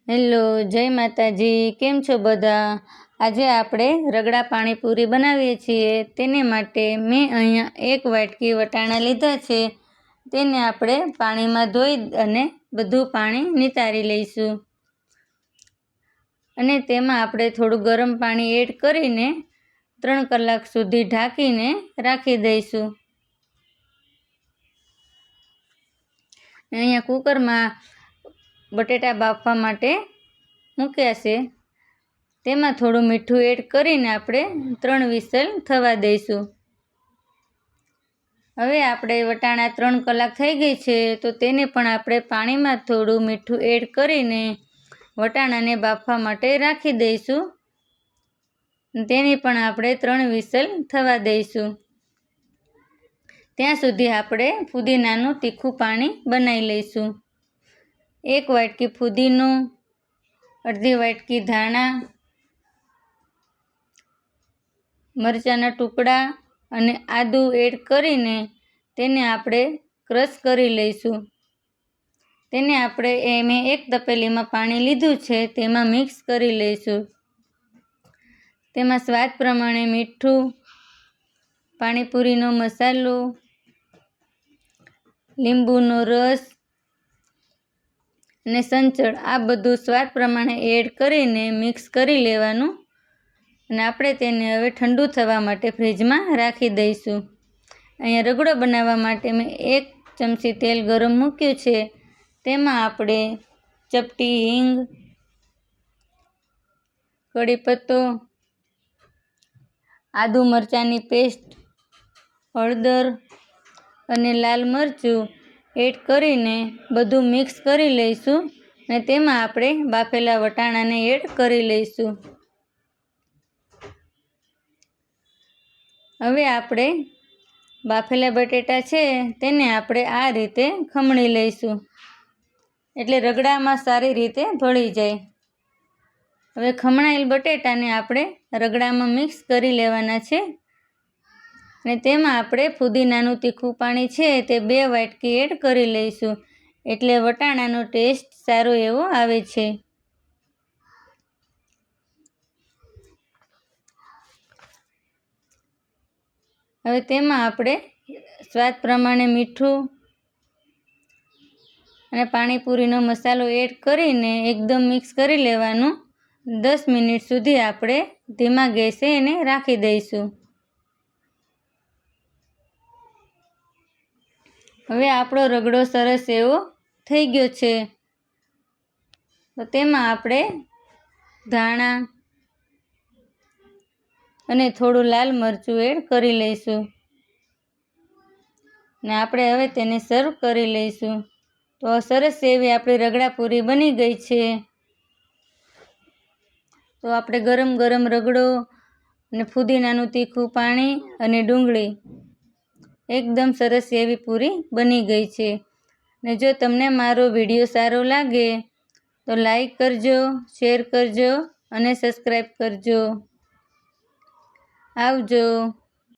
Hello, જય માતાજી. કેમ છો બધા? આજે આપણે રગડા પાણીપુરી બનાવીએ છીએ. તેને માટે મેં અહીંયા 1 વાટકી વટાણા લીધા છે. તેને આપણે પાણીમાં ધોઈ અને બધું પાણી નિતારી લઈશું. અને તેમાં આપણે થોડું ગરમ પાણી એડ કરીને 3 કલાક સુધી ઢાંકીને રાખી દઈશું. અહીંયા કુકરમાં બટેટા બાફવા માટે મૂક્યા છે. તેમાં થોડું મીઠું એડ કરીને આપણે 3 વિસલ થવા દઈશું. હવે આપણે વટાણા 3 કલાક થઈ ગઈ છે, તો તેને પણ આપણે પાણીમાં થોડું મીઠું એડ કરીને વટાણાને બાફવા માટે રાખી દઈશું. તેની પણ આપણે 3 વિસલ થવા દઈશું. ત્યાં સુધી આપણે ફુદીનાનું તીખું પાણી બનાવી લઈશું. 1 વાટકી ફુદીનો, અડધી વાટકી ધાણા, મરચાંના ટુકડા અને આદું એડ કરીને તેને આપણે ક્રશ કરી લઈશું. તેને આપણે મેં 1 તપેલીમાં પાણી લીધું છે, તેમાં મિક્સ કરી લઈશું. તેમાં સ્વાદ પ્રમાણે મીઠું, પાણીપુરીનો મસાલો, લીંબુનો રસ અને સંચળ આ બધું સ્વાદ પ્રમાણે એડ કરીને મિક્સ કરી લેવાનું. અને આપણે તેને હવે ઠંડુ થવા માટે ફ્રીજમાં રાખી દઈશું. અહીંયા રગડો બનાવવા માટે મેં 1 ચમચી તેલ ગરમ મૂક્યું છે. તેમાં આપણે ચપટી હિંગ, કડી પત્તો, આદુ મરચાંની પેસ્ટ, હળદર અને લાલ મરચું એડ કરીને બધું મિક્સ કરી લઈશું. અને તેમાં આપણે બાફેલા વટાણાને એડ કરી લઈશું. હવે આપણે બાફેલા બટેટા છે તેને આપણે આ રીતે ખમણી લઈશું, એટલે રગડામાં સારી રીતે ભળી જાય. હવે ખમણાયેલ બટેટાને આપણે રગડામાં મિક્સ કરી લેવાના છે. અને તેમાં આપણે ફુદીનાનું તીખું પાણી છે તે 2 વાટકી એડ કરી લઈશું, એટલે વટાણાનો ટેસ્ટ સારો એવો આવે છે. હવે તેમાં આપણે સ્વાદ પ્રમાણે મીઠું અને પાણીપુરીનો મસાલો એડ કરીને એકદમ મિક્સ કરી લેવાનું. 10 મિનિટ સુધી આપણે ધીમા ગેસે એને રાખી દઈશું. હવે આપણો રગડો સરસ એવો થઈ ગયો છે. તો તેમાં આપણે ધાણા અને થોડું લાલ મરચું એડ કરી લઈશું. ને આપણે હવે તેને સર્વ કરી લઈશું. તો સરસ એવી આપણી રગડા પૂરી બની ગઈ છે. તો આપણે ગરમ ગરમ રગડો અને ફુદીનાનું તીખું પાણી અને ડુંગળી એકદમ સરસ એવી પૂરી બની ગઈ છે. ને જો તમને મારો વિડીયો સારો લાગે તો લાઈક કરજો, શેર કરજો અને સબસ્ક્રાઈબ કરજો. આવજો.